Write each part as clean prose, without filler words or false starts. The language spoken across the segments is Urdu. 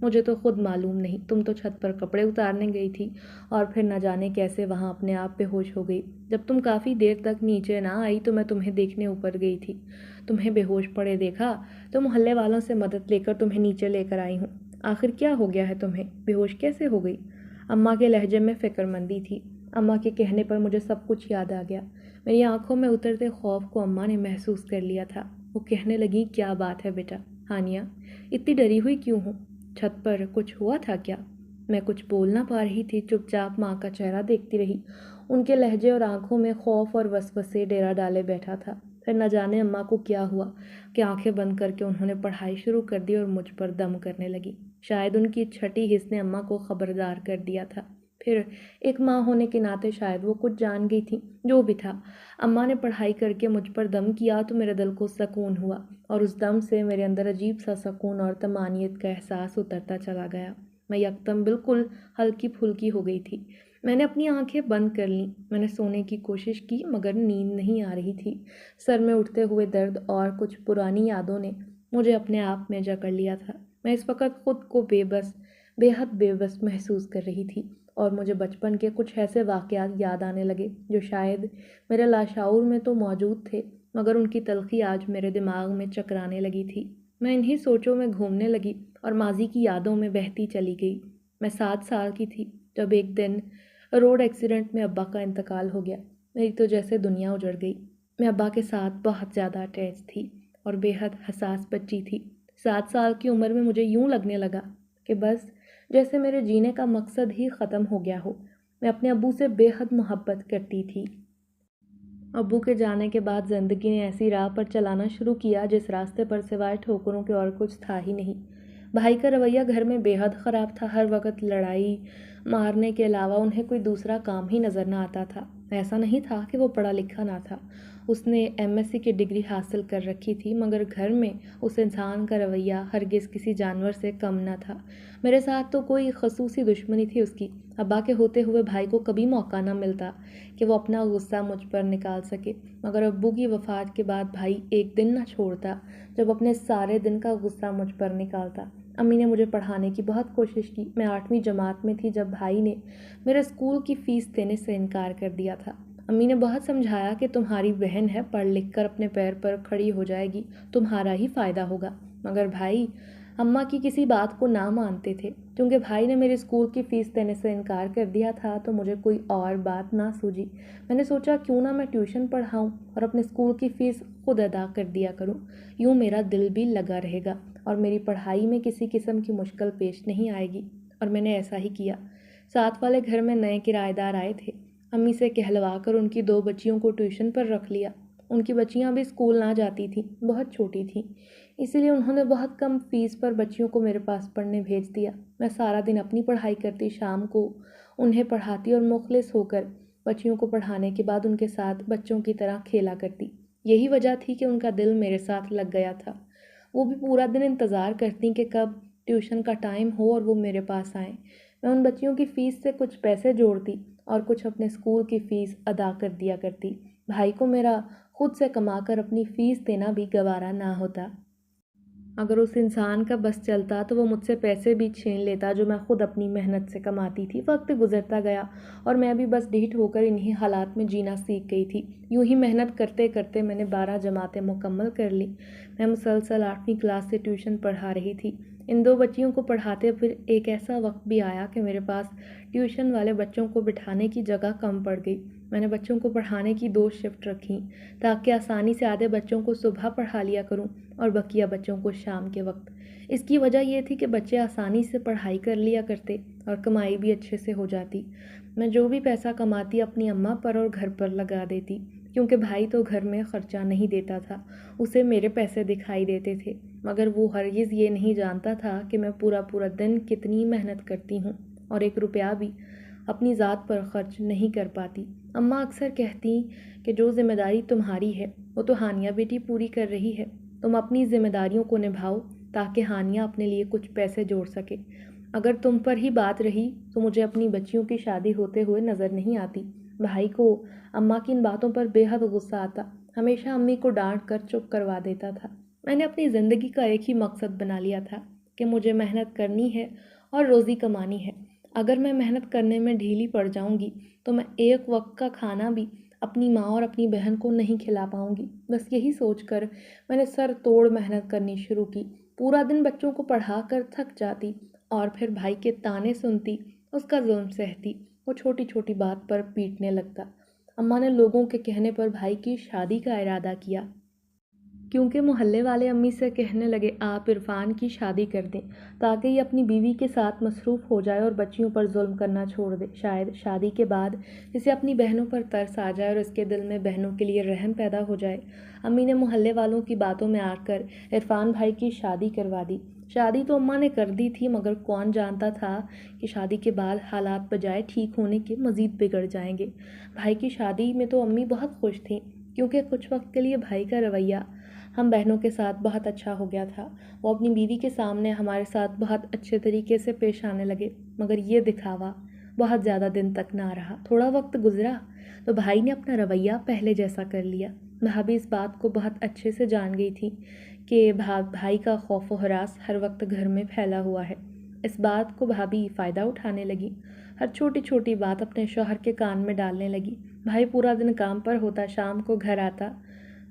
مجھے تو خود معلوم نہیں، تم تو چھت پر کپڑے اتارنے گئی تھی اور پھر نہ جانے کیسے وہاں اپنے آپ بے ہوش ہو گئی۔ جب تم کافی دیر تک نیچے نہ آئی تو میں تمہیں دیکھنے اوپر گئی تھی، تمہیں بے ہوش پڑے دیکھا تو محلے والوں سے مدد لے کر تمہیں نیچے لے کر آئی ہوں۔ آخر کیا ہو گیا ہے تمہیں؟ بے ہوش کیسے ہو گئی؟ اماں کے لہجے میں فکر مندی تھی۔ اماں کے کہنے پر مجھے سب کچھ یاد آ گیا۔ میری آنکھوں میں اترتے خوف کو اماں نے محسوس کر لیا تھا۔ وہ کہنے لگی، کیا بات ہے بیٹا؟ ہانیہ، اتنی ڈری ہوئی کیوں ہوں؟ چھت پر کچھ ہوا تھا کیا؟ میں کچھ بول نہ پا رہی تھی، چپ چاپ ماں کا چہرہ دیکھتی رہی۔ ان کے لہجے اور آنکھوں میں خوف اور وسوسے ڈیرا ڈالے بیٹھا تھا۔ پھر نہ جانے اماں کو کیا ہوا کہ آنکھیں بند کر کے انہوں نے پڑھائی شروع کر دی اور مجھ پر دم کرنے لگی۔ شاید ان کی چھٹی حس نے اماں کو خبردار کر دیا تھا۔ پھر ایک ماں ہونے کے ناطے شاید وہ کچھ جان گئی تھی۔ جو بھی تھا، اماں نے پڑھائی کر کے مجھ پر دم کیا تو میرے دل کو سکون ہوا، اور اس دم سے میرے اندر عجیب سا سکون اور طمانینت کا احساس اترتا چلا گیا۔ میں یکدم بالکل ہلکی پھلکی ہو گئی تھی۔ میں نے اپنی آنکھیں بند کر لیں۔ میں نے سونے کی کوشش کی مگر نیند نہیں آ رہی تھی۔ سر میں اٹھتے ہوئے درد اور کچھ پرانی یادوں نے مجھے اپنے آپ میں جکڑ لیا تھا۔ میں اس وقت خود کو بے حد بے بس محسوس کر رہی تھی، اور مجھے بچپن کے کچھ ایسے واقعات یاد آنے لگے جو شاید میرے لاشعور میں تو موجود تھے مگر ان کی تلخی آج میرے دماغ میں چکرانے لگی تھی۔ میں انہی سوچوں میں گھومنے لگی اور ماضی کی یادوں میں بہتی چلی گئی۔ میں 7 سال کی تھی جب ایک دن روڈ ایکسیڈنٹ میں ابا کا انتقال ہو گیا۔ میری تو جیسے دنیا اجڑ گئی۔ میں ابا کے ساتھ بہت زیادہ اٹیچ تھی اور بے حد حساس بچی تھی۔ 7 سال کی عمر میں مجھے یوں لگنے لگا کہ بس جیسے میرے جینے کا مقصد ہی ختم ہو گیا ہو۔ میں اپنے ابو سے بے حد محبت کرتی تھی۔ ابو کے جانے کے بعد زندگی نے ایسی راہ پر چلانا شروع کیا جس راستے پر سوائے ٹھوکروں کے اور کچھ تھا ہی نہیں۔ بھائی کا رویہ گھر میں بے حد خراب تھا۔ ہر وقت لڑائی مارنے کے علاوہ انہیں کوئی دوسرا کام ہی نظر نہ آتا تھا۔ ایسا نہیں تھا کہ وہ پڑھا لکھا نہ تھا، اس نے MSc کی ڈگری حاصل کر رکھی تھی، مگر گھر میں اس انسان کا رویہ ہرگز کسی جانور سے کم نہ تھا۔ میرے ساتھ تو کوئی خصوصی دشمنی تھی اس کی۔ ابا کے ہوتے ہوئے بھائی کو کبھی موقع نہ ملتا کہ وہ اپنا غصہ مجھ پر نکال سکے، مگر ابو کی وفات کے بعد بھائی ایک دن نہ چھوڑتا جب اپنے سارے دن کا غصہ مجھ پر نکالتا۔ امی نے مجھے پڑھانے کی بہت کوشش کی۔ میں 8ویں جماعت میں تھی جب بھائی نے میرے اسکول کی فیس دینے سے انکار کر دیا تھا۔ امی نے بہت سمجھایا کہ تمہاری بہن ہے، پڑھ لکھ کر اپنے پیر پر کھڑی ہو جائے گی، تمہارا ہی فائدہ ہوگا، مگر بھائی اماں کی کسی بات کو نہ مانتے تھے۔ کیونکہ بھائی نے میرے اسکول کی فیس دینے سے انکار کر دیا تھا تو مجھے کوئی اور بات نہ سوجی۔ میں نے سوچا کیوں نہ میں ٹیوشن پڑھاؤں اور اپنے اسکول کی فیس خود ادا کر دیا کروں، یوں میرا دل بھی لگا رہے گا اور میری پڑھائی میں کسی قسم کی مشکل پیش نہیں آئے گی۔ اور میں نے ایسا ہی کیا۔ ساتھ والے گھر میں نئے کرایہ دار آئے تھے۔ امی سے کہلوا کر ان کی 2 بچیوں کو ٹیوشن پر رکھ لیا۔ ان کی بچیاں بھی اسکول نہ جاتی تھیں، بہت چھوٹی تھیں، اسی لیے انہوں نے بہت کم فیس پر بچیوں کو میرے پاس پڑھنے بھیج دیا۔ میں سارا دن اپنی پڑھائی کرتی، شام کو انہیں پڑھاتی اور مخلص ہو کر بچیوں کو پڑھانے کے بعد ان کے ساتھ بچوں کی طرح کھیلا کرتی۔ یہی وجہ تھی کہ ان کا دل میرے ساتھ لگ گیا تھا۔ وہ بھی پورا دن انتظار کرتی کہ کب ٹیوشن کا ٹائم ہو اور وہ میرے پاس آئیں۔ میں ان بچیوں کی فیس سے کچھ پیسے جوڑتی اور کچھ اپنے اسکول کی فیس ادا کر دیا کرتی۔ بھائی کو میرا خود سے کما کر اپنی فیس دینا بھی گوارا نہ ہوتا۔ اگر اس انسان کا بس چلتا تو وہ مجھ سے پیسے بھی چھین لیتا جو میں خود اپنی محنت سے کماتی تھی۔ وقت گزرتا گیا اور میں بھی بس ڈھیٹ ہو کر انہی حالات میں جینا سیکھ گئی تھی۔ یوں ہی محنت کرتے کرتے میں نے 12 جماعتیں مکمل کر لی۔ میں مسلسل 8ویں کلاس سے ٹیوشن پڑھا رہی تھی۔ ان 2 بچیوں کو پڑھاتے پھر ایک ایسا وقت بھی آیا کہ میرے پاس ٹیوشن والے بچوں کو بٹھانے کی جگہ کم پڑ گئی۔ میں نے بچوں کو پڑھانے کی 2 شفٹ رکھیں تاکہ آسانی سے آدھے بچوں کو صبح پڑھا لیا کروں اور بقیہ بچوں کو شام کے وقت۔ اس کی وجہ یہ تھی کہ بچے آسانی سے پڑھائی کر لیا کرتے اور کمائی بھی اچھے سے ہو جاتی۔ میں جو بھی پیسہ کماتی اپنی اماں پر اور گھر پر لگا دیتی، کیونکہ بھائی تو گھر میں خرچہ نہیں دیتا تھا، اسے میرے پیسے دکھائی دیتے تھے، مگر وہ ہرگز یہ نہیں جانتا تھا کہ میں پورا دن کتنی محنت کرتی ہوں اور 1 روپیہ بھی اپنی ذات پر خرچ نہیں کر پاتی۔ اماں اکثر کہتی کہ جو ذمہ داری تمہاری ہے وہ تو ہانیہ بیٹی پوری کر رہی ہے، تم اپنی ذمہ داریوں کو نبھاؤ تاکہ ہانیہ اپنے لیے کچھ پیسے جوڑ سکے۔ اگر تم پر ہی بات رہی تو مجھے اپنی بچیوں کی شادی ہوتے ہوئے نظر نہیں آتی۔ بھائی کو اماں کی ان باتوں پر بے حد غصہ آتا، ہمیشہ امی کو ڈانٹ کر چپ کروا دیتا تھا۔ میں نے اپنی زندگی کا ایک ہی مقصد بنا لیا تھا کہ مجھے محنت کرنی ہے اور روزی کمانی ہے۔ اگر میں محنت کرنے میں ڈھیلی پڑ جاؤں گی تو میں ایک وقت کا کھانا بھی اپنی ماں اور اپنی بہن کو نہیں کھلا پاؤں گی۔ بس یہی سوچ کر میں نے سر توڑ محنت کرنی شروع کی۔ پورا دن بچوں کو پڑھا کر تھک جاتی اور پھر بھائی کے طعنے سنتی، اس کا ظلم سہتی۔ وہ چھوٹی چھوٹی بات پر پیٹنے لگتا۔ اماں نے لوگوں کے کہنے پر بھائی کی شادی کا ارادہ کیا، کیونکہ محلے والے امی سے کہنے لگے آپ عرفان کی شادی کر دیں تاکہ یہ اپنی بیوی کے ساتھ مصروف ہو جائے اور بچیوں پر ظلم کرنا چھوڑ دے۔ شاید شادی کے بعد اسے اپنی بہنوں پر ترس آ جائے اور اس کے دل میں بہنوں کے لیے رحم پیدا ہو جائے۔ امی نے محلے والوں کی باتوں میں آ کر عرفان بھائی کی شادی کروا دی۔ شادی تو اماں نے کر دی تھی، مگر کون جانتا تھا کہ شادی کے بعد حالات بجائے ٹھیک ہونے کے مزید بگڑ جائیں گے۔ بھائی کی شادی میں تو امی بہت خوش تھیں، کیونکہ کچھ وقت کے لیے بھائی کا رویہ ہم بہنوں کے ساتھ بہت اچھا ہو گیا تھا۔ وہ اپنی بیوی کے سامنے ہمارے ساتھ بہت اچھے طریقے سے پیش آنے لگے، مگر یہ دکھاوا بہت زیادہ دن تک نہ رہا۔ تھوڑا وقت گزرا تو بھائی نے اپنا رویہ پہلے جیسا کر لیا۔ بھابھی اس بات کو بہت اچھے سے جان گئی تھی کہ بھائی کا خوف و ہراس ہر وقت گھر میں پھیلا ہوا ہے۔ اس بات کو بھابھی فائدہ اٹھانے لگی، ہر چھوٹی چھوٹی بات اپنے شوہر کے کان میں ڈالنے لگی۔ بھائی پورا دن کام پر ہوتا، شام کو گھر آتا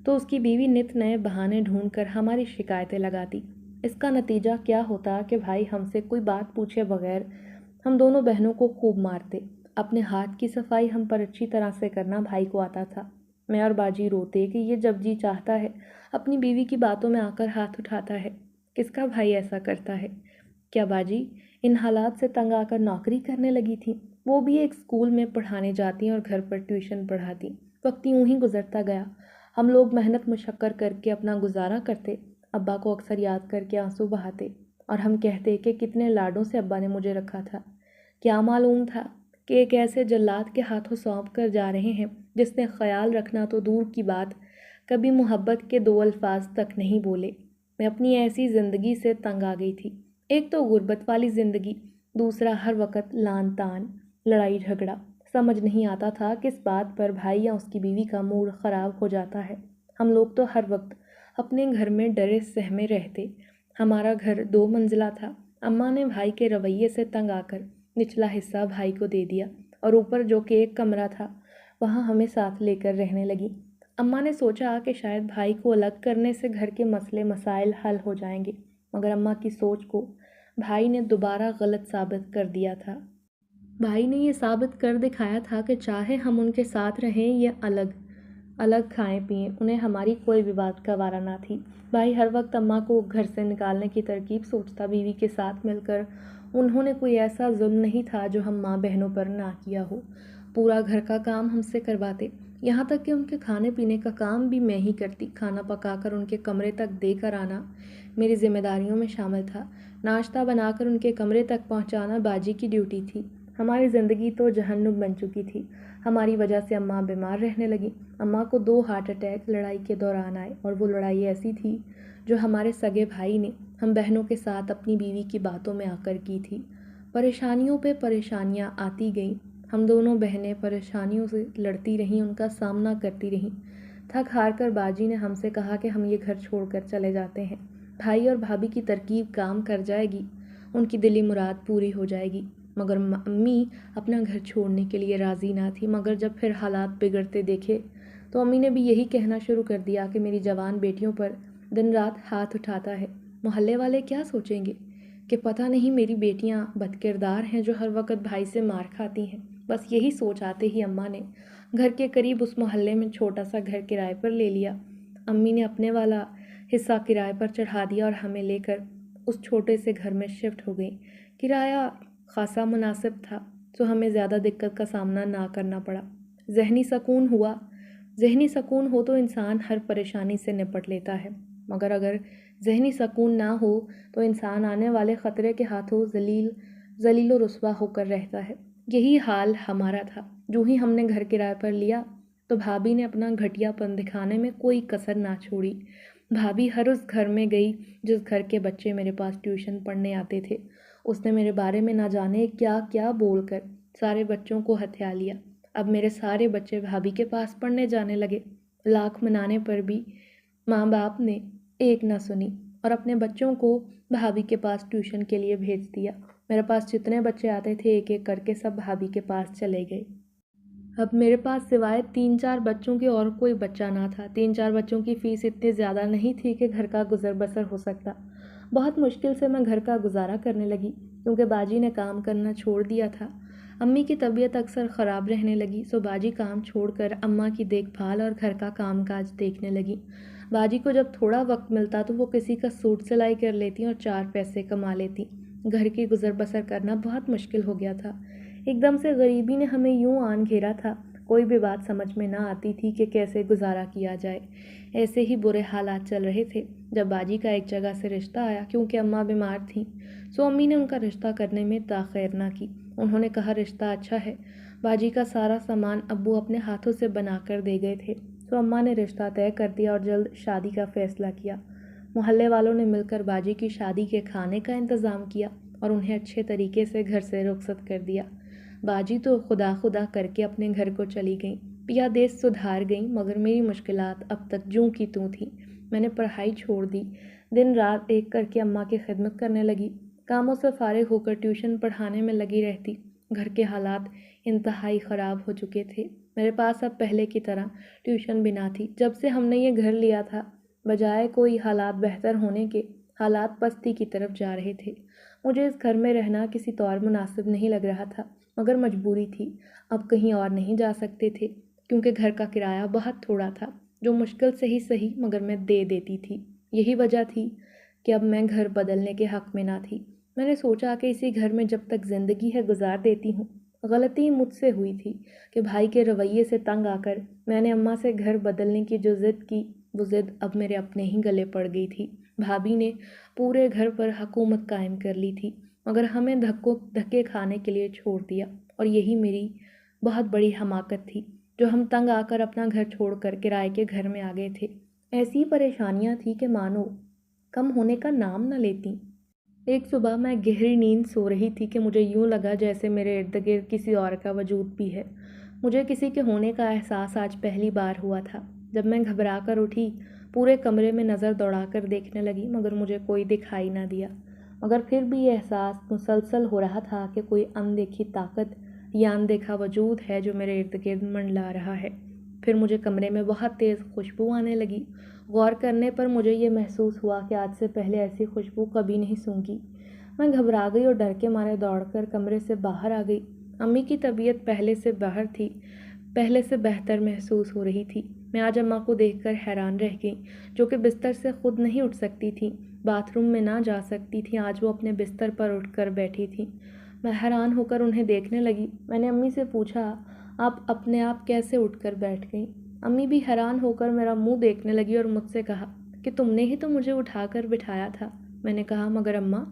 تو اس کی بیوی نت نئے بہانے ڈھونڈ کر ہماری شکایتیں لگاتی۔ اس کا نتیجہ کیا ہوتا کہ بھائی ہم سے کوئی بات پوچھے بغیر ہم دونوں بہنوں کو خوب مارتے۔ اپنے ہاتھ کی صفائی ہم پر اچھی طرح سے کرنا بھائی کو آتا تھا۔ میں اور باجی روتے کہ یہ جب جی چاہتا ہے اپنی بیوی کی باتوں میں آ کر ہاتھ اٹھاتا ہے۔ کس کا بھائی ایسا کرتا ہے؟ کیا باجی ان حالات سے تنگ آ کر نوکری کرنے لگی تھی؟ وہ بھی ایک اسکول میں پڑھانے جاتی اور گھر پر ٹیوشن پڑھاتی۔ وقت یوں ہی گزرتا گیا۔ ہم لوگ محنت مشقت کر کے اپنا گزارا کرتے۔ ابا کو اکثر یاد کر کے آنسو بہاتے اور ہم کہتے کہ کتنے لاڈوں سے ابا نے مجھے رکھا تھا۔ کیا معلوم تھا کہ ایک ایسے جلاد کے ہاتھوں سونپ کر جا رہے ہیں جس نے خیال رکھنا تو دور کی بات کبھی محبت کے دو الفاظ تک نہیں بولے۔ میں اپنی ایسی زندگی سے تنگ آ گئی تھی۔ ایک تو غربت والی زندگی، دوسرا ہر وقت لان تان، لڑائی جھگڑا۔ سمجھ نہیں آتا تھا کس بات پر بھائی یا اس کی بیوی کا موڈ خراب ہو جاتا ہے۔ ہم لوگ تو ہر وقت اپنے گھر میں ڈرے سہمے رہتے۔ ہمارا گھر 2 منزلہ تھا۔ اماں نے بھائی کے رویے سے تنگ آ کر نچلا حصہ بھائی کو دے دیا اور اوپر جو کہ ایک کمرہ تھا وہاں ہمیں ساتھ لے کر رہنے لگی۔ اماں نے سوچا کہ شاید بھائی کو الگ کرنے سے گھر کے مسئلے مسائل حل ہو جائیں گے، مگر اماں کی سوچ کو بھائی نے دوبارہ غلط ثابت کر دیا تھا۔ بھائی نے یہ ثابت کر دکھایا تھا کہ چاہے ہم ان کے ساتھ رہیں یا الگ کھائیں پئیں، انہیں ہماری کوئی بھی بات کا وارہ نہ تھی۔ بھائی ہر وقت اماں کو گھر سے نکالنے کی ترکیب سوچتا۔ بیوی کے ساتھ مل کر انہوں نے کوئی ایسا ظلم نہیں تھا جو ہم ماں بہنوں پر نہ کیا ہو۔ پورا گھر کا کام ہم سے کرواتے، یہاں تک کہ ان کے کھانے پینے کا کام بھی میں ہی کرتی۔ کھانا پکا کر ان کے کمرے تک دے کر آنا میری ذمہ داریوں میں شامل تھا۔ ناشتہ بنا کر ان کے کمرے تک پہنچانا باجی کی ڈیوٹی تھی۔ ہماری زندگی تو جہنم بن چکی تھی۔ ہماری وجہ سے اماں بیمار رہنے لگی۔ اماں کو 2 ہارٹ اٹیک لڑائی کے دوران آئے، اور وہ لڑائی ایسی تھی جو ہمارے سگے بھائی نے ہم بہنوں کے ساتھ اپنی بیوی کی باتوں میں آ کر کی تھی۔ پریشانیوں پہ پریشانیاں آتی گئیں۔ ہم دونوں بہنیں پریشانیوں سے لڑتی رہیں، ان کا سامنا کرتی رہیں۔ تھک ہار کر باجی نے ہم سے کہا کہ ہم یہ گھر چھوڑ کر چلے جاتے ہیں۔ بھائی اور بھابھی کی ترکیب کام کر جائے گی، ان کی دلی مراد پوری ہو جائے گی۔ مگر امی اپنا گھر چھوڑنے کے لیے راضی نہ تھی۔ مگر جب پھر حالات بگڑتے دیکھے تو امی نے بھی یہی کہنا شروع کر دیا کہ میری جوان بیٹیوں پر دن رات ہاتھ اٹھاتا ہے۔ محلے والے کیا سوچیں گے کہ پتہ نہیں میری بیٹیاں بد کردار ہیں جو ہر وقت بھائی سے مار کھاتی ہیں۔ بس یہی سوچ آتے ہی اماں نے گھر کے قریب اس محلے میں چھوٹا سا گھر کرائے پر لے لیا۔ امی نے اپنے والا حصہ کرائے پر چڑھا دیا اور ہمیں لے کر اس چھوٹے سے گھر میں شفٹ ہو گئی۔ کرایہ خاصا مناسب تھا تو ہمیں زیادہ دقت کا سامنا نہ کرنا پڑا۔ ذہنی سکون ہو تو انسان ہر پریشانی سے نپٹ لیتا ہے، مگر اگر ذہنی سکون نہ ہو تو انسان آنے والے خطرے کے ہاتھوں ذلیل و رسوا ہو کر رہتا ہے۔ یہی حال ہمارا تھا۔ جو ہی ہم نے گھر کرائے پر لیا تو بھابھی نے اپنا گھٹیا پن دکھانے میں کوئی کسر نہ چھوڑی۔ بھابھی ہر اس گھر میں گئی جس گھر کے بچے میرے پاس ٹیوشن پڑھنے آتے تھے۔ اس نے میرے بارے میں نہ جانے کیا کیا بول کر سارے بچوں کو ہتھیا لیا۔ اب میرے سارے بچے بھابھی کے پاس پڑھنے جانے لگے۔ لاکھ منانے پر بھی ماں باپ نے ایک نہ سنی۔ اور اپنے بچوں کو بھابھی کے پاس ٹیوشن کے لیے بھیج دیا۔ میرے پاس جتنے بچے آتے تھے ایک ایک کر کے سب بھابھی کے پاس چلے گئے۔ اب میرے پاس سوائے 3-4 بچوں کے اور کوئی بچہ نہ تھا۔ 3-4 بچوں کی فیس اتنی زیادہ نہیں تھی کہ گھر کا گزر بسر ہو سکتا۔ بہت مشکل سے میں گھر کا گزارا کرنے لگی کیونکہ باجی نے کام کرنا چھوڑ دیا تھا۔ امی کی طبیعت اکثر خراب رہنے لگی، سو باجی کام چھوڑ کر اماں کی دیکھ بھال اور گھر کا کام کاج دیکھنے لگی۔ باجی کو جب تھوڑا وقت ملتا تو وہ کسی کا سوٹ سلائی کر لیتی اور 4 پیسے کما لیتی۔ گھر کی گزر بسر کرنا بہت مشکل ہو گیا تھا۔ ایک دم سے غریبی نے ہمیں یوں آن گھیرا تھا، کوئی بھی بات سمجھ میں نہ آتی تھی کہ کیسے گزارا کیا جائے۔ ایسے ہی برے حالات چل رہے تھے جب باجی کا ایک جگہ سے رشتہ آیا، کیونکہ اماں بیمار تھیں، سو امی نے ان کا رشتہ کرنے میں تاخیر نہ کی۔ انہوں نے کہا رشتہ اچھا ہے۔ باجی کا سارا سامان ابو اپنے ہاتھوں سے بنا کر دے گئے تھے، سو اماں نے رشتہ طے کر دیا اور جلد شادی کا فیصلہ کیا۔ محلے والوں نے مل کر باجی کی شادی کے کھانے کا انتظام کیا اور انہیں اچھے طریقے سے گھر سے رخصت کر دیا۔ باجی تو خدا خدا کر کے اپنے گھر کو چلی گئیں۔ پیا دیس سدھار گئیں، مگر میری مشکلات اب تک جوں کی توں تھیں۔ میں نے پڑھائی چھوڑ دی، دن رات ایک کر کے اماں کی خدمت کرنے لگی۔ کاموں سے فارغ ہو کر ٹیوشن پڑھانے میں لگی رہتی۔ گھر کے حالات انتہائی خراب ہو چکے تھے۔ میرے پاس اب پہلے کی طرح ٹیوشن بھی نہ تھی۔ جب سے ہم نے یہ گھر لیا تھا، بجائے کوئی حالات بہتر ہونے کے، حالات پستی کی طرف جا رہے تھے۔ مجھے اس گھر میں رہنا کسی طور مناسب نہیں لگ رہا تھا، مگر مجبوری تھی۔ اب کہیں اور نہیں جا سکتے تھے کیونکہ گھر کا کرایہ بہت تھوڑا تھا، جو مشکل سے ہی صحیح مگر میں دے دیتی تھی۔ یہی وجہ تھی کہ اب میں گھر بدلنے کے حق میں نہ تھی۔ میں نے سوچا کہ اسی گھر میں جب تک زندگی ہے گزار دیتی ہوں۔ غلطی مجھ سے ہوئی تھی کہ بھائی کے رویے سے تنگ آ کر میں نے اماں سے گھر بدلنے کی جو ضد کی، وہ ضد اب میرے اپنے ہی گلے پڑ گئی تھی۔ بھابھی نے پورے گھر پر حکومت قائم کر لی تھی، مگر ہمیں دھکے کھانے کے لیے چھوڑ دیا، اور یہی میری بہت بڑی حماقت تھی جو ہم تنگ آ کر اپنا گھر چھوڑ کر کرائے کے گھر میں آ گئے تھے۔ ایسی پریشانیاں تھیں کہ مانو کم ہونے کا نام نہ لیتی۔ ایک صبح میں گہری نیند سو رہی تھی کہ مجھے یوں لگا جیسے میرے ارد گرد کسی اور کا وجود بھی ہے۔ مجھے کسی کے ہونے کا احساس آج پہلی بار ہوا تھا۔ جب میں گھبرا کر اٹھی، پورے کمرے میں نظر دوڑا کر دیکھنے لگی، مگر مجھے کوئی دکھائی نہ دیا۔ مگر پھر بھی یہ احساس مسلسل ہو رہا تھا کہ کوئی اندیکھی طاقت یا اندیکھا وجود ہے جو میرے ارد گرد منڈلا رہا ہے۔ پھر مجھے کمرے میں بہت تیز خوشبو آنے لگی۔ غور کرنے پر مجھے یہ محسوس ہوا کہ آج سے پہلے ایسی خوشبو کبھی نہیں سونگھی۔ میں گھبرا گئی اور ڈر کے مارے دوڑ کر کمرے سے باہر آ گئی۔ امی کی طبیعت پہلے سے بہتر محسوس ہو رہی تھی۔ میں آج اماں کو دیکھ کر حیران رہ گئی، جو کہ بستر سے خود نہیں اٹھ سکتی تھیں، باتھ روم میں نہ جا سکتی تھیں، آج وہ اپنے بستر پر اٹھ کر بیٹھی تھیں۔ میں حیران ہو کر انہیں دیکھنے لگی۔ میں نے امی سے پوچھا، آپ اپنے آپ کیسے اٹھ کر بیٹھ گئیں؟ امی بھی حیران ہو کر میرا منہ دیکھنے لگی اور مجھ سے کہا کہ تم نے ہی تو مجھے اٹھا کر بٹھایا تھا۔ میں نے کہا مگر اماں،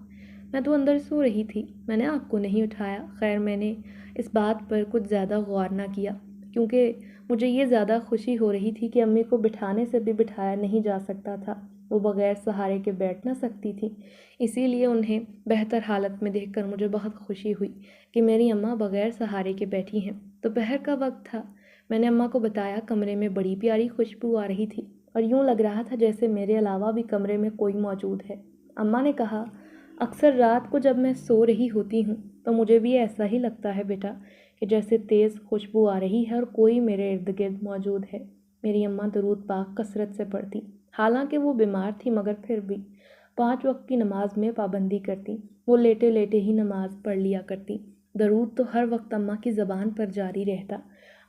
میں تو اندر سو رہی تھی، میں نے آپ کو نہیں اٹھایا۔ خیر میں نے اس بات پر کچھ زیادہ غور نہ کیا، کیونکہ مجھے یہ زیادہ خوشی ہو رہی تھی کہ امی کو بٹھانے سے بھی بٹھایا نہیں جا سکتا تھا، وہ بغیر سہارے کے بیٹھ نہ سکتی تھی۔ اسی لیے انہیں بہتر حالت میں دیکھ کر مجھے بہت خوشی ہوئی کہ میری اماں بغیر سہارے کے بیٹھی ہیں۔ دوپہر کا وقت تھا۔ میں نے اماں کو بتایا کمرے میں بڑی پیاری خوشبو آ رہی تھی اور یوں لگ رہا تھا جیسے میرے علاوہ بھی کمرے میں کوئی موجود ہے۔ اماں نے کہا، اکثر رات کو جب میں سو رہی ہوتی ہوں تو مجھے بھی ایسا ہی لگتا ہے بیٹا، کہ جیسے تیز خوشبو آ رہی ہے اور کوئی میرے ارد گرد موجود ہے۔ میری اماں درود پاک کثرت سے پڑھتی، حالانکہ وہ بیمار تھی مگر پھر بھی 5 وقت کی نماز میں پابندی کرتی۔ وہ لیٹے لیٹے ہی نماز پڑھ لیا کرتی۔ درود تو ہر وقت اماں کی زبان پر جاری رہتا۔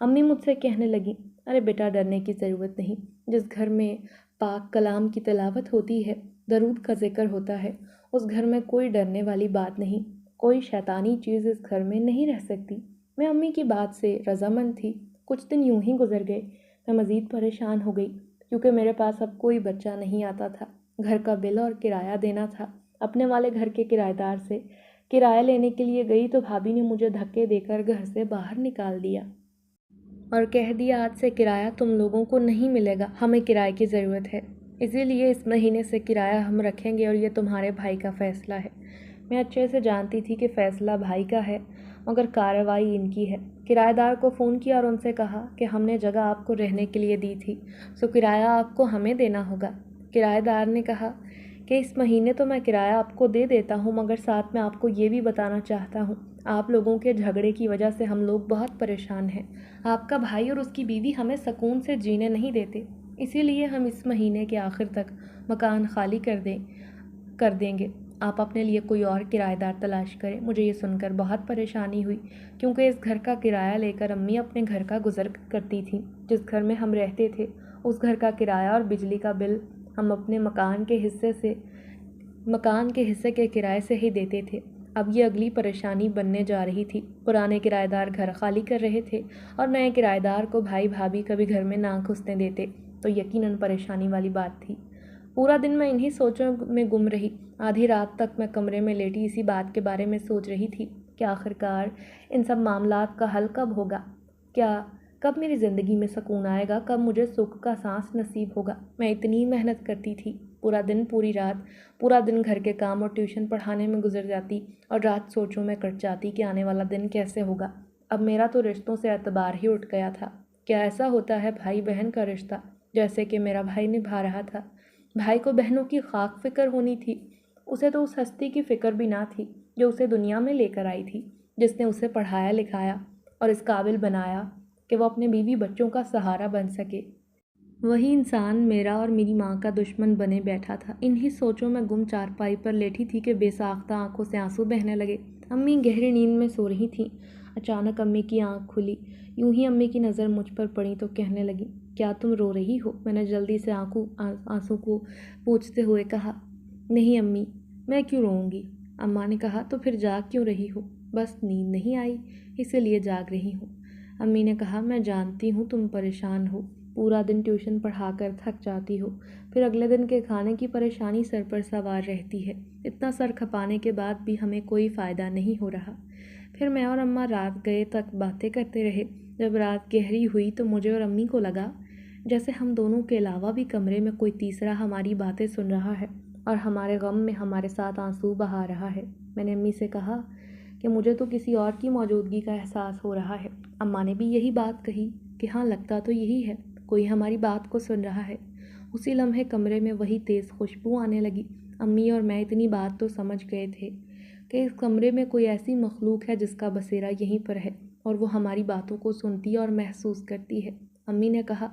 امی مجھ سے کہنے لگی، ارے بیٹا ڈرنے کی ضرورت نہیں، جس گھر میں پاک کلام کی تلاوت ہوتی ہے، درود کا ذکر ہوتا ہے، اس گھر میں کوئی ڈرنے والی بات نہیں، کوئی شیطانی چیز اس گھر میں نہیں رہ سکتی۔ میں امی کی بات سے رضامند تھی۔ کچھ دن یوں ہی گزر گئے۔ میں مزید پریشان ہو گئی کیونکہ میرے پاس اب کوئی بچہ نہیں آتا تھا، گھر کا بل اور کرایہ دینا تھا۔ اپنے والے گھر کے کرایہ دار سے کرایہ لینے کے لیے گئی تو بھابھی نے مجھے دھکے دے کر گھر سے باہر نکال دیا اور کہہ دیا آج سے کرایہ تم لوگوں کو نہیں ملے گا، ہمیں کرایے کی ضرورت ہے، اسی لیے اس مہینے سے کرایہ ہم رکھیں گے اور یہ تمہارے بھائی کا فیصلہ ہے۔ میں اچھے سے جانتی تھی کہ فیصلہ بھائی کا ہے مگر کارروائی ان کی ہے۔ کرایہ دار کو فون کیا اور ان سے کہا کہ ہم نے جگہ آپ کو رہنے کے لیے دی تھی، سو کرایہ آپ کو ہمیں دینا ہوگا۔ کرایہ دار نے کہا کہ اس مہینے تو میں کرایہ آپ کو دے دیتا ہوں، مگر ساتھ میں آپ کو یہ بھی بتانا چاہتا ہوں، آپ لوگوں کے جھگڑے کی وجہ سے ہم لوگ بہت پریشان ہیں۔ آپ کا بھائی اور اس کی بیوی ہمیں سکون سے جینے نہیں دیتے، اسی لیے ہم اس مہینے کے آخر تک مکان خالی کر دیں گے۔ آپ اپنے لیے کوئی اور کرایہ دار تلاش کریں۔ مجھے یہ سن کر بہت پریشانی ہوئی، کیونکہ اس گھر کا کرایہ لے کر امی اپنے گھر کا گزر کرتی تھیں۔ جس گھر میں ہم رہتے تھے اس گھر کا کرایہ اور بجلی کا بل ہم اپنے مکان کے حصے کے کرائے سے ہی دیتے تھے۔ اب یہ اگلی پریشانی بننے جا رہی تھی۔ پرانے کرایہ دار گھر خالی کر رہے تھے اور نئے کرایہ دار کو بھائی بھابھی کبھی گھر میں نہ گھسنے دیتے، تو یقیناً پریشانی والی بات تھی۔ پورا دن میں انہی سوچوں میں گم رہی۔ آدھی رات تک میں کمرے میں لیٹی اسی بات کے بارے میں سوچ رہی تھی کہ آخرکار ان سب معاملات کا حل کب ہوگا؟ کب میری زندگی میں سکون آئے گا؟ کب مجھے سکھ کا سانس نصیب ہوگا؟ میں اتنی محنت کرتی تھی، پورا دن پوری رات، پورا دن گھر کے کام اور ٹیوشن پڑھانے میں گزر جاتی اور رات سوچوں میں کٹ جاتی کہ آنے والا دن کیسے ہوگا۔ اب میرا تو رشتوں سے اعتبار ہی اٹھ گیا تھا۔ کیا ایسا ہوتا ہے بھائی بہن کا رشتہ جیسے کہ میرا بھائی نبھا رہا تھا؟ بھائی کو بہنوں کی خاک فکر ہونی تھی، اسے تو اس ہستی کی فکر بھی نہ تھی جو اسے دنیا میں لے کر آئی تھی، جس نے اسے پڑھایا لکھایا اور اس قابل بنایا کہ وہ اپنے بیوی بچوں کا سہارا بن سکے۔ وہی انسان میرا اور میری ماں کا دشمن بنے بیٹھا تھا۔ انہی سوچوں میں گم چارپائی پر لیٹی تھی کہ بے ساختہ آنکھوں سے آنسو بہنے لگے۔ امی گہری نیند میں سو رہی تھیں۔ اچانک امی کی آنکھ کھلی۔ یوں ہی امی کی نظر مجھ پر پڑی تو کہنے لگی، کیا تم رو رہی ہو؟ میں نے جلدی سے آنسو کو پوچھتے ہوئے کہا، نہیں امی، میں کیوں روؤں گی؟ اماں نے کہا، تو پھر جاگ کیوں رہی ہو؟ بس نیند نہیں آئی، اسی لیے جاگ رہی ہوں۔ امی نے کہا، میں جانتی ہوں تم پریشان ہو، پورا دن ٹیوشن پڑھا کر تھک جاتی ہو، پھر اگلے دن کے کھانے کی پریشانی سر پر سوار رہتی ہے، اتنا سر کھپانے کے بعد بھی ہمیں کوئی فائدہ نہیں ہو رہا۔ پھر میں اور اماں رات گئے تک باتیں کرتے رہے۔ جب رات گہری ہوئی تو مجھے اور امی کو لگا جیسے ہم دونوں کے علاوہ بھی کمرے میں کوئی تیسرا ہماری باتیں سن رہا ہے اور ہمارے غم میں ہمارے ساتھ آنسو بہا رہا ہے۔ میں نے امی سے کہا کہ مجھے تو کسی اور کی موجودگی کا احساس ہو رہا ہے۔ اماں نے بھی یہی بات کہی کہ ہاں، لگتا تو یہی ہے، کوئی ہماری بات کو سن رہا ہے۔ اسی لمحے کمرے میں وہی تیز خوشبو آنے لگی۔ امی اور میں اتنی بات تو سمجھ گئے تھے کہ اس کمرے میں کوئی ایسی مخلوق ہے جس کا بسیرا یہیں پر ہے اور وہ ہماری باتوں کو سنتی اور محسوس کرتی ہے۔ امی نے کہا،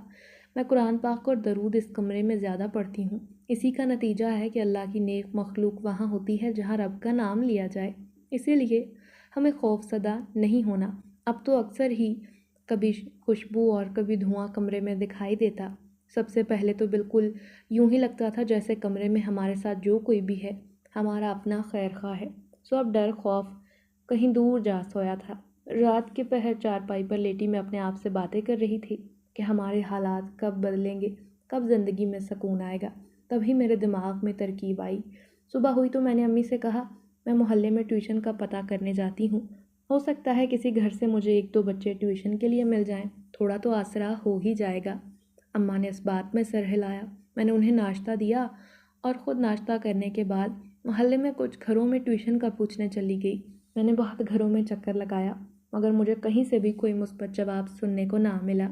میں قرآن پاک اور درود اس کمرے میں زیادہ پڑھتی ہوں، اسی کا نتیجہ ہے کہ اللہ کی نیک مخلوق وہاں ہوتی ہے جہاں رب کا نام لیا جائے، اسی لیے ہمیں خوف زدہ نہیں ہونا۔ اب تو اکثر ہی کبھی خوشبو اور کبھی دھواں کمرے میں دکھائی دیتا۔ سب سے پہلے تو بالکل یوں ہی لگتا تھا جیسے کمرے میں ہمارے ساتھ جو کوئی بھی ہے ہمارا اپنا خیر خواہ ہے، سو اب ڈر خوف کہیں دور جا سویا تھا۔ رات کے پہر چارپائی پر لیٹی میں اپنے آپ سے باتیں کر رہی تھی کہ ہمارے حالات کب بدلیں گے، کب زندگی میں سکون آئے گا۔ تبھی میرے دماغ میں ترکیب آئی۔ صبح ہوئی تو میں نے امی سے کہا، میں محلے میں ٹیوشن کا پتہ کرنے جاتی ہوں، ہو سکتا ہے کسی گھر سے مجھے 1-2 بچے ٹیوشن کے لیے مل جائیں، تھوڑا تو آسرا ہو ہی جائے گا۔ اماں نے اس بات میں سر ہلایا۔ میں نے انہیں ناشتہ دیا اور خود ناشتہ کرنے کے بعد محلے میں کچھ گھروں میں ٹیوشن کا پوچھنے چلی گئی۔ میں نے بہت گھروں میں چکر لگایا مگر مجھے کہیں سے بھی کوئی مثبت جواب سننے کو نہ ملا۔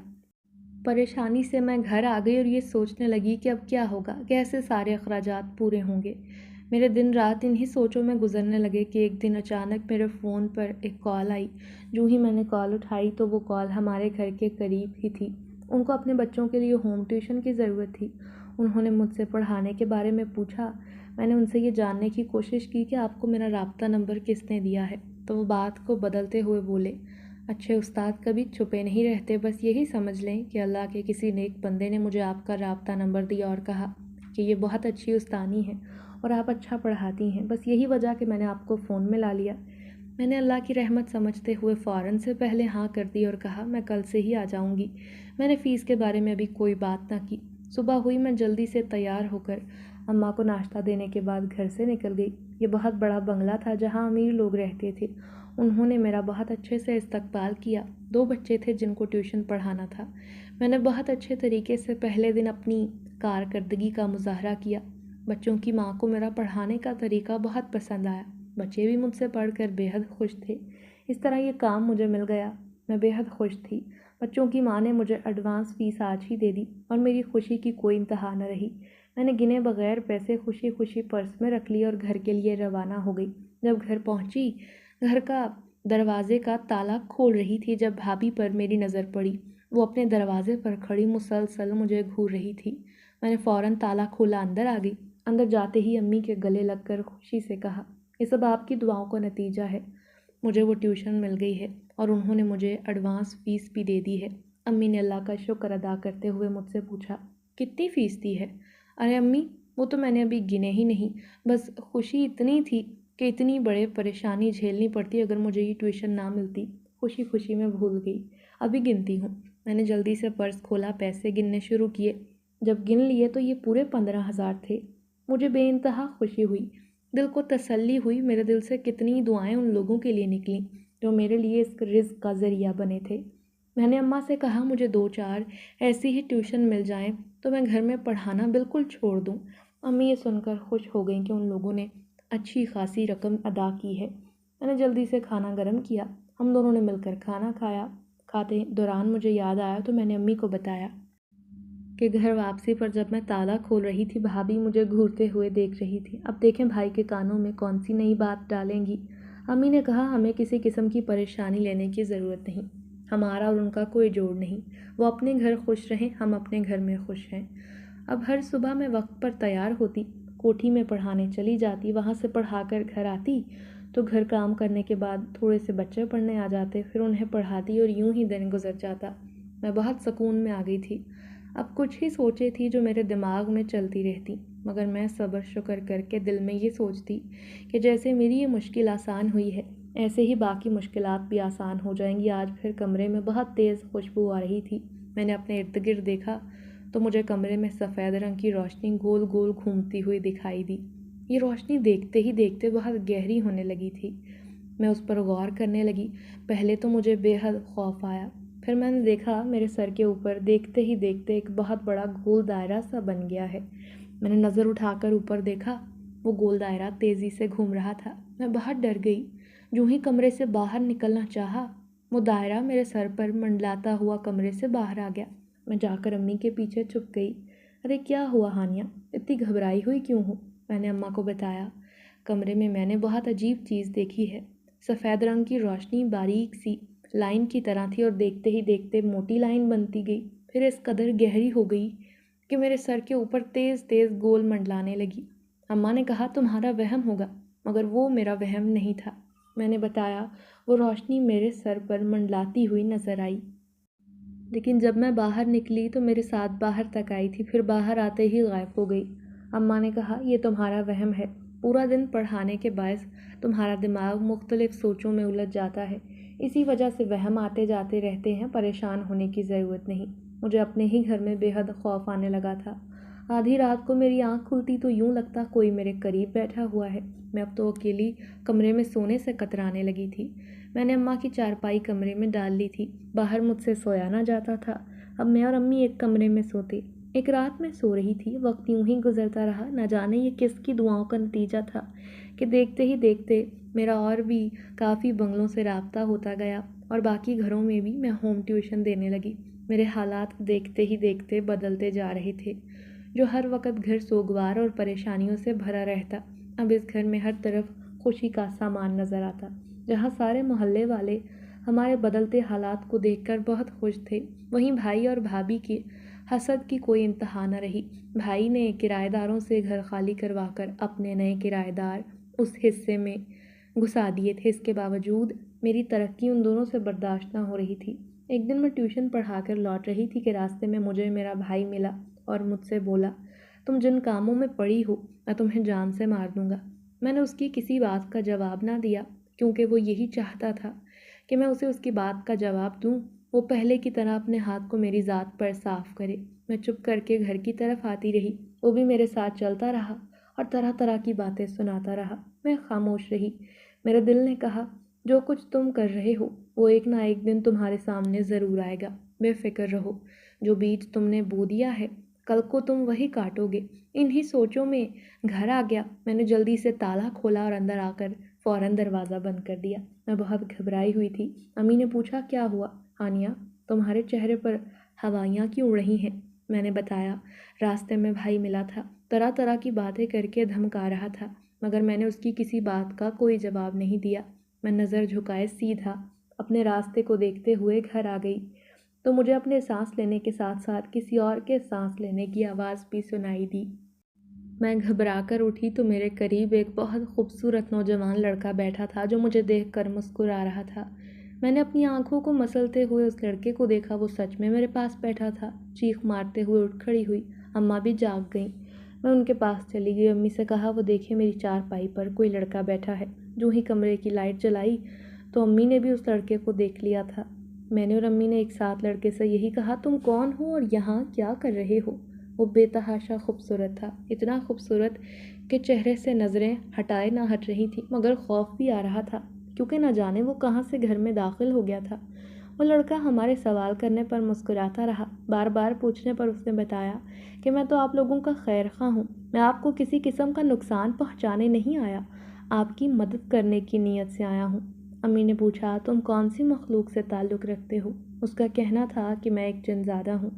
پریشانی سے میں گھر آ گئی اور یہ سوچنے لگی کہ اب کیا ہوگا، کیسے سارے اخراجات پورے ہوں گے۔ میرے دن رات انہی سوچوں میں گزرنے لگے کہ ایک دن اچانک میرے فون پر ایک کال آئی۔ جو ہی میں نے کال اٹھائی تو وہ کال ہمارے گھر کے قریب ہی تھی۔ ان کو اپنے بچوں کے لیے ہوم ٹیوشن کی ضرورت تھی۔ انہوں نے مجھ سے پڑھانے کے بارے میں پوچھا۔ میں نے ان سے یہ جاننے کی کوشش کی کہ آپ کو میرا رابطہ نمبر کس نے دیا ہے، تو وہ بات کو بدلتے ہوئے بولے، اچھے استاد کبھی چھپے نہیں رہتے، بس یہی سمجھ لیں کہ اللہ کے کسی نیک بندے نے مجھے آپ کا رابطہ نمبر دیا اور کہا کہ یہ بہت اچھی استانی ہے اور آپ اچھا پڑھاتی ہیں، بس یہی وجہ کہ میں نے آپ کو فون میں لا لیا۔ میں نے اللہ کی رحمت سمجھتے ہوئے فوراً سے پہلے ہاں کر دی اور کہا، میں کل سے ہی آ جاؤں گی۔ میں نے فیس کے بارے میں ابھی کوئی بات نہ کی۔ صبح ہوئی، میں جلدی سے تیار ہو کر اماں کو ناشتہ دینے کے بعد گھر سے نکل گئی۔ یہ بہت بڑا بنگلہ تھا جہاں امیر لوگ رہتے تھے۔ انہوں نے میرا بہت اچھے سے استقبال کیا۔ 2 بچے تھے جن کو ٹیوشن پڑھانا تھا۔ میں نے بہت اچھے طریقے سے پہلے دن اپنی کارکردگی کا مظاہرہ کیا۔ بچوں کی ماں کو میرا پڑھانے کا طریقہ بہت پسند آیا۔ بچے بھی مجھ سے پڑھ کر بے حد خوش تھے۔ اس طرح یہ کام مجھے مل گیا۔ میں بے حد خوش تھی، بچوں کی ماں نے مجھے ایڈوانس فیس آج ہی دے دی اور میری خوشی کی کوئی انتہا نہ رہی۔ میں نے گنے بغیر پیسے خوشی خوشی پرس میں رکھ لیے اور گھر کے لیے روانہ ہو گئی۔ جب گھر پہنچی، گھر کا دروازے کا تالا کھول رہی تھی جب بھابھی پر میری نظر پڑی۔ وہ اپنے دروازے پر کھڑی مسلسل مجھے گھور رہی تھی۔ میں نے فوراً تالا کھولا اندر آ گئی۔ اندر جاتے ہی امی کے گلے لگ کر خوشی سے کہا، یہ سب آپ کی دعاؤں کا نتیجہ ہے۔ مجھے وہ ٹیوشن مل گئی ہے اور انہوں نے مجھے ایڈوانس فیس بھی دے دی ہے۔ امی نے اللہ کا شکر ادا کرتے ہوئے مجھ سے پوچھا، کتنی فیس دی ہے؟ ارے امی، وہ تو میں نے ابھی گنے ہی نہیں، بس خوشی اتنی تھی کہ اتنی بڑے پریشانی جھیلنی پڑتی اگر مجھے یہ ٹیوشن نہ ملتی۔ خوشی خوشی میں بھول گئی، ابھی گنتی ہوں۔ میں نے جلدی سے پرس کھولا، پیسے گننے شروع کیے۔ جب گن لیے تو یہ پورے 15,000 تھے۔ مجھے بے انتہا خوشی ہوئی، دل کو تسلی ہوئی۔ میرے دل سے کتنی دعائیں ان لوگوں کے لیے نکلیں جو میرے لیے اس رزق کا ذریعہ بنے تھے۔ میں نے اماں سے کہا مجھے 2-4 ایسی ہی ٹیوشن مل جائیں تو میں گھر میں پڑھانا بالکل چھوڑ دوں۔ امی یہ سن کر خوش ہو گئیں کہ ان لوگوں نے اچھی خاصی رقم ادا کی ہے۔ میں نے جلدی سے کھانا گرم کیا، ہم دونوں نے مل کر کھانا کھایا۔ کھاتے دوران مجھے یاد آیا تو میں نے امی کو بتایا کہ گھر واپسی پر جب میں تالا کھول رہی تھی بھابھی مجھے گھورتے ہوئے دیکھ رہی تھی۔ اب دیکھیں بھائی کے کانوں میں کون سی نئی بات ڈالیں گی۔ امی نے کہا، ہمیں کسی قسم کی پریشانی لینے کی ضرورت نہیں، ہمارا اور ان کا کوئی جوڑ نہیں۔ وہ اپنے گھر خوش رہیں، ہم اپنے گھر میں خوش ہیں۔ اب ہر صبح میں وقت پر تیار ہوتی، کوٹھی میں پڑھانے چلی جاتی، وہاں سے پڑھا کر گھر آتی تو گھر کام کرنے کے بعد تھوڑے سے بچے پڑھنے آ جاتے، پھر انہیں پڑھاتی اور یوں ہی دن گزر جاتا۔ میں بہت سکون میں آ گئی تھی۔ اب کچھ ہی سوچیں تھی جو میرے دماغ میں چلتی رہتی، مگر میں صبر شکر کر کے دل میں یہ سوچتی کہ جیسے میری یہ مشکل آسان ہوئی ہے ایسے ہی باقی مشکلات بھی آسان ہو جائیں گی۔ آج پھر کمرے میں بہت تیز خوشبو آ رہی تھی۔ میں نے اپنے ارد گرد دیکھا تو مجھے کمرے میں سفید رنگ کی روشنی گول گول گھومتی ہوئی دکھائی دی۔ یہ روشنی دیکھتے ہی دیکھتے بہت گہری ہونے لگی تھی۔ میں اس پر غور کرنے لگی۔ پہلے تو مجھے بے حد خوف آیا، پھر میں نے دیکھا میرے سر کے اوپر دیکھتے ہی دیکھتے ایک بہت بڑا گول دائرہ سا بن گیا ہے۔ میں نے نظر اٹھا کر اوپر دیکھا، وہ گول دائرہ تیزی سے گھوم رہا تھا۔ میں بہت ڈر گئی۔ جو ہی کمرے سے باہر نکلنا چاہا، وہ دائرہ میرے سر پر منڈلاتا ہوا کمرے سے باہر آ گیا۔ میں جا کر امی کے پیچھے چھپ گئی۔ ارے کیا ہوا ہانیہ، اتنی گھبرائی ہوئی کیوں ہو؟ میں نے اماں کو بتایا، کمرے میں میں نے بہت عجیب چیز دیکھی ہے۔ سفید رنگ کی روشنی باریک سی لائن کی طرح تھی اور دیکھتے ہی دیکھتے موٹی لائن بنتی گئی، پھر اس قدر گہری ہو گئی کہ میرے سر کے اوپر تیز تیز گول منڈلانے لگی۔ اماں نے کہا تمہارا وہم ہوگا، مگر وہ میرا وہم نہیں تھا۔ میں نے بتایا وہ روشنی میرے سر پر منڈلاتی ہوئی نظر آئی، لیکن جب میں باہر نکلی تو میرے ساتھ باہر تک آئی تھی، پھر باہر آتے ہی غائب ہو گئی۔ اماں نے کہا یہ تمہارا وہم ہے، پورا دن پڑھانے کے باعث تمہارا دماغ مختلف سوچوں میں الجھ جاتا ہے، اسی وجہ سے وہم آتے جاتے رہتے ہیں، پریشان ہونے کی ضرورت نہیں۔ مجھے اپنے ہی گھر میں بے حد خوف آنے لگا تھا۔ آدھی رات کو میری آنکھ کھلتی تو یوں لگتا کوئی میرے قریب بیٹھا ہوا ہے۔ میں اب تو اکیلی کمرے میں سونے سے کترانے لگی تھی۔ میں نے اماں کی چارپائی کمرے میں ڈال لی تھی، باہر مجھ سے سویا نہ جاتا تھا۔ اب میں اور امی ایک کمرے میں سوتے۔ ایک رات میں سو رہی تھی، وقت یوں ہی گزرتا رہا، نہ جانے یہ کس کی دعاؤں کا نتیجہ تھا کہ دیکھتے ہی دیکھتے میرا اور بھی کافی بنگلوں سے رابطہ ہوتا گیا اور باقی گھروں میں بھی میں ہوم ٹیوشن دینے لگی۔ میرے حالات دیکھتے ہی دیکھتے بدلتے جا رہے تھے۔ جو ہر وقت گھر سوگوار اور پریشانیوں سے بھرا رہتا، اب اس گھر میں ہر طرف خوشی کا سامان نظر آتا۔ جہاں سارے محلے والے ہمارے بدلتے حالات کو دیکھ کر بہت خوش تھے، وہیں بھائی اور بھابھی کے حسد کی کوئی انتہا نہ رہی۔ بھائی نے کرایہ داروں سے گھر خالی کروا کر اپنے نئے کرایہ دار اس حصے میں گھسا دیے تھے۔ اس کے باوجود میری ترقی ان دونوں سے برداشت نہ ہو رہی تھی۔ ایک دن میں ٹیوشن پڑھا کر لوٹ رہی تھی کہ راستے میں مجھے میرا بھائی ملا اور مجھ سے بولا، تم جن کاموں میں پڑی ہو میں تمہیں جان سے مار دوں گا۔ میں نے اس کی کسی بات کا جواب نہ دیا، کیونکہ وہ یہی چاہتا تھا کہ میں اسے اس کی بات کا جواب دوں۔ وہ پہلے کی طرح اپنے ہاتھ کو میری ذات پر صاف کرے۔ میں چپ کر کے گھر کی طرف آتی رہی، وہ بھی میرے ساتھ چلتا رہا اور طرح طرح کی باتیں سناتا رہا۔ میں خاموش رہی۔ میرے دل نے کہا، جو کچھ تم کر رہے ہو وہ ایک نہ ایک دن تمہارے سامنے ضرور آئے گا، بے فکر رہو۔ جو بیج تم نے بو دیا ہے کل کو تم وہی کاٹو گے۔ انہی سوچوں میں گھر آ گیا۔ میں نے جلدی سے تالا کھولا اور اندر آ کر فوراً دروازہ بند کر دیا۔ میں بہت گھبرائی ہوئی تھی۔ امی نے پوچھا کیا ہوا ہانیہ؟ تمہارے چہرے پر ہوائیاں کیوں اڑ رہی ہیں؟ میں نے بتایا۔ راستے میں بھائی ملا تھا، طرح طرح کی باتیں کر کے دھمکا رہا تھا، مگر میں نے اس کی کسی بات کا کوئی جواب نہیں دیا۔ میں نظر جھکائے سیدھا اپنے راستے کو دیکھتے ہوئے گھر آ گئی تو مجھے اپنے سانس لینے کے ساتھ ساتھ کسی اور کے سانس لینے کی آواز بھی سنائی دی۔ میں گھبرا کر اٹھی تو میرے قریب ایک بہت خوبصورت نوجوان لڑکا بیٹھا تھا جو مجھے دیکھ کر مسکرا رہا تھا۔ میں نے اپنی آنکھوں کو مسلتے ہوئے اس لڑکے کو دیکھا، وہ سچ میں میرے پاس بیٹھا تھا۔ چیخ مارتے ہوئے اٹھ کھڑی ہوئی۔ اماں بھی جاگ گئیں۔ میں ان کے پاس چلی گئی، امی سے کہا وہ دیکھیں میری چارپائی پر کوئی لڑکا بیٹھا ہے۔ جو ہی کمرے کی لائٹ جلائی تو امی نے بھی اس لڑکے کو دیکھ لیا تھا۔ میں نے اور امی نے ایک ساتھ لڑکے سے یہی کہا، تم کون ہو اور یہاں کیا کر رہے ہو؟ وہ بے تحاشا خوبصورت تھا، اتنا خوبصورت کہ چہرے سے نظریں ہٹائے نہ ہٹ رہی تھیں، مگر خوف بھی آ رہا تھا کیونکہ نہ جانے وہ کہاں سے گھر میں داخل ہو گیا تھا۔ وہ لڑکا ہمارے سوال کرنے پر مسکراتا رہا، بار بار پوچھنے پر اس نے بتایا کہ میں تو آپ لوگوں کا خیر خواہ ہوں، میں آپ کو کسی قسم کا نقصان پہنچانے نہیں آیا، آپ کی مدد کرنے کی نیت سے آیا ہوں۔ امی نے پوچھا، تم کون سی مخلوق سے تعلق رکھتے ہو؟ اس کا کہنا تھا کہ میں ایک جن زادہ ہوں۔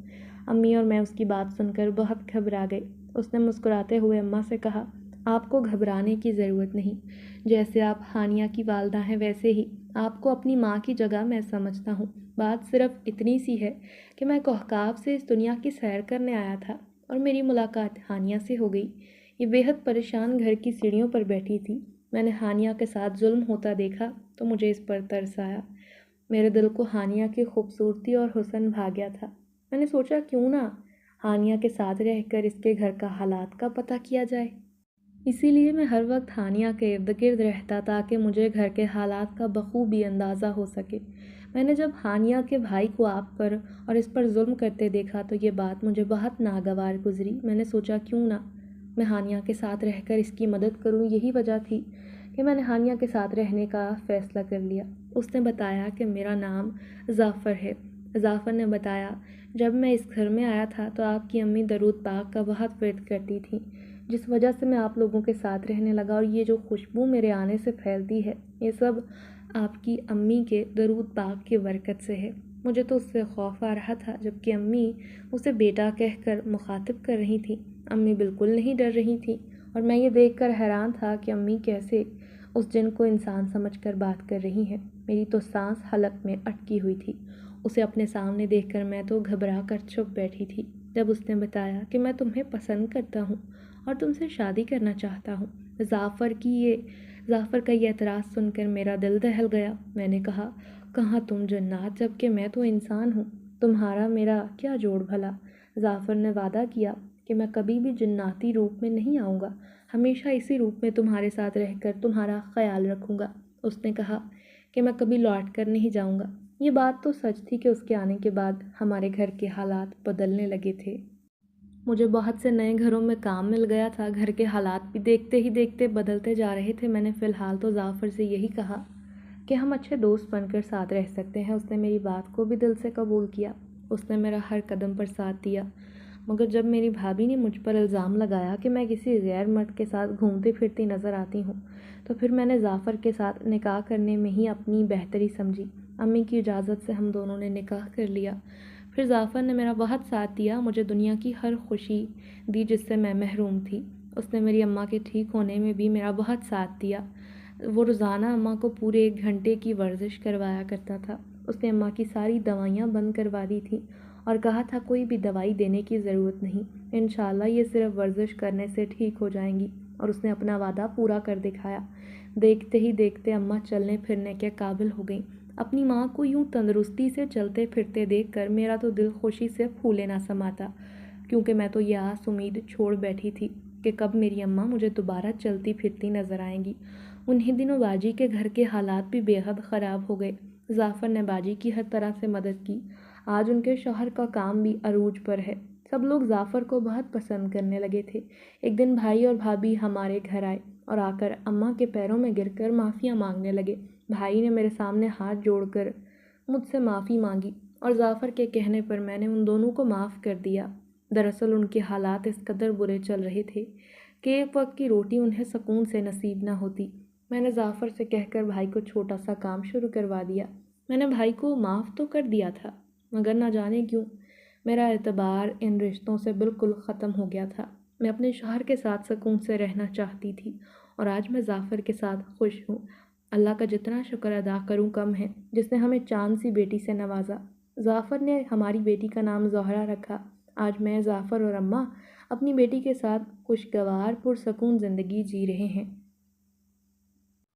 امی اور میں اس کی بات سن کر بہت گھبرا گئے۔ اس نے مسکراتے ہوئے اماں سے کہا، آپ کو گھبرانے کی ضرورت نہیں، جیسے آپ ہانیہ کی والدہ ہیں ویسے ہی آپ کو اپنی ماں کی جگہ میں سمجھتا ہوں۔ بات صرف اتنی سی ہے کہ میں کوہکاب سے اس دنیا کی سیر کرنے آیا تھا اور میری ملاقات ہانیہ سے ہو گئی۔ یہ بے حد پریشان گھر کی سیڑھیوں پر بیٹھی تھی۔ میں نے ہانیہ کے ساتھ ظلم ہوتا دیکھا تو مجھے اس پر ترس آیا۔ میرے دل کو ہانیہ کی خوبصورتی اور حسن بھا گیا تھا۔ میں نے سوچا کیوں نہ ہانیہ کے ساتھ رہ کر اس کے گھر کا حالات کا پتہ کیا جائے۔ اسی لیے میں ہر وقت ہانیہ کے ارد گرد رہتا تاکہ مجھے گھر کے حالات کا بخوبی اندازہ ہو سکے۔ میں نے جب ہانیہ کے بھائی کو آپ پر اور اس پر ظلم کرتے دیکھا تو یہ بات مجھے بہت ناگوار گزری۔ میں نے سوچا کیوں نہ میں ہانیہ کے ساتھ رہ کر اس کی مدد کروں۔ یہی وجہ تھی کہ میں نے ہانیہ کے ساتھ رہنے کا فیصلہ کر لیا۔ اس نے بتایا کہ میرا نام ظافر ہے۔ ظافر نے بتایا، جب میں اس گھر میں آیا تھا تو آپ کی امی درود پاک کا بہت ورد کرتی تھیں، جس وجہ سے میں آپ لوگوں کے ساتھ رہنے لگا، اور یہ جو خوشبو میرے آنے سے پھیلتی ہے یہ سب آپ کی امی کے درود پاک کی برکت سے ہے۔ مجھے تو اس سے خوف آ رہا تھا جبکہ امی اسے بیٹا کہہ کر مخاطب کر رہی تھیں۔ امی بالکل نہیں ڈر رہی تھیں اور میں یہ دیکھ کر حیران تھا کہ امی کیسے اس جن کو انسان سمجھ کر بات کر رہی ہیں۔ میری تو سانس حلق میں اٹکی ہوئی تھی۔ اسے اپنے سامنے دیکھ کر میں تو گھبرا کر چھپ بیٹھی تھی۔ جب اس نے بتایا کہ میں تمہیں پسند کرتا ہوں اور تم سے شادی کرنا چاہتا ہوں، ظافر کا یہ اعتراض سن کر میرا دل دہل گیا۔ میں نے کہا، کہاں تم جنات جبکہ میں تو انسان ہوں، تمہارا میرا کیا جوڑ بھلا؟ ظافر نے وعدہ کیا کہ میں کبھی بھی جناتی روپ میں نہیں آؤں گا، ہمیشہ اسی روپ میں تمہارے ساتھ رہ کر تمہارا خیال رکھوں گا۔ اس نے کہا کہ میں کبھی لوٹ کر نہیں جاؤں گا۔ یہ بات تو سچ تھی کہ اس کے آنے کے بعد ہمارے گھر کے حالات بدلنے لگے تھے۔ مجھے بہت سے نئے گھروں میں کام مل گیا تھا، گھر کے حالات بھی دیکھتے ہی دیکھتے بدلتے جا رہے تھے۔ میں نے فی الحال تو ظافر سے یہی کہا کہ ہم اچھے دوست بن کر ساتھ رہ سکتے ہیں۔ اس نے میری بات کو بھی دل سے قبول کیا۔ اس نے میرا ہر قدم پر ساتھ دیا، مگر جب میری بھابھی نے مجھ پر الزام لگایا کہ میں کسی غیر مرد کے ساتھ گھومتی پھرتی نظر آتی ہوں تو پھر میں نے ظافر کے ساتھ نکاح کرنے میں ہی اپنی بہتری سمجھی۔ امی کی اجازت سے ہم دونوں نے نکاح کر لیا۔ پھر ظافر نے میرا بہت ساتھ دیا، مجھے دنیا کی ہر خوشی دی جس سے میں محروم تھی۔ اس نے میری اماں کے ٹھیک ہونے میں بھی میرا بہت ساتھ دیا۔ وہ روزانہ اماں کو پورے 1 گھنٹے کی ورزش کروایا کرتا تھا۔ اس نے اماں کی ساری دوائیاں بند کروا دی تھیں اور کہا تھا کوئی بھی دوائی دینے کی ضرورت نہیں، انشاءاللہ یہ صرف ورزش کرنے سے ٹھیک ہو جائیں گی، اور اس نے اپنا وعدہ پورا کر دکھایا۔ دیکھتے ہی دیکھتے اماں چلنے پھرنے کے قابل ہو گئیں۔ اپنی ماں کو یوں تندرستی سے چلتے پھرتے دیکھ کر میرا تو دل خوشی سے پھولے نہ سماتا، کیونکہ میں تو یہ آس امید چھوڑ بیٹھی تھی کہ کب میری اماں مجھے دوبارہ چلتی پھرتی نظر آئیں گی۔ انہی دنوں باجی کے گھر کے حالات بھی بے حد خراب ہو گئے۔ ظافر نے باجی کی ہر طرح سے مدد کی۔ آج ان کے شوہر کا کام بھی عروج پر ہے۔ سب لوگ ظافر کو بہت پسند کرنے لگے تھے۔ ایک دن بھائی اور بھابھی ہمارے گھر آئے اور آ کر اماں کے پیروں میں گر کر معافیاں مانگنے لگے۔ بھائی نے میرے سامنے ہاتھ جوڑ کر مجھ سے معافی مانگی اور ظافر کے کہنے پر میں نے ان دونوں کو معاف کر دیا۔ دراصل ان کے حالات اس قدر برے چل رہے تھے کہ ایک وقت کی روٹی انہیں سکون سے نصیب نہ ہوتی۔ میں نے ظافر سے کہہ کر بھائی کو چھوٹا سا کام شروع کروا دیا۔ میں نے بھائی کو معاف تو کر دیا تھا، مگر نہ جانے کیوں میرا اعتبار ان رشتوں سے بالکل ختم ہو گیا تھا۔ میں اپنے شوہر کے ساتھ سکون سے رہنا چاہتی تھی اور آج میں ظافر کے ساتھ خوش ہوں۔ اللہ کا جتنا شکر ادا کروں کم ہے، جس نے ہمیں چاند سی بیٹی سے نوازا۔ ظافر نے ہماری بیٹی کا نام زہرہ رکھا۔ آج میں، ظافر اور اماں اپنی بیٹی کے ساتھ خوشگوار پرسکون زندگی جی رہے ہیں۔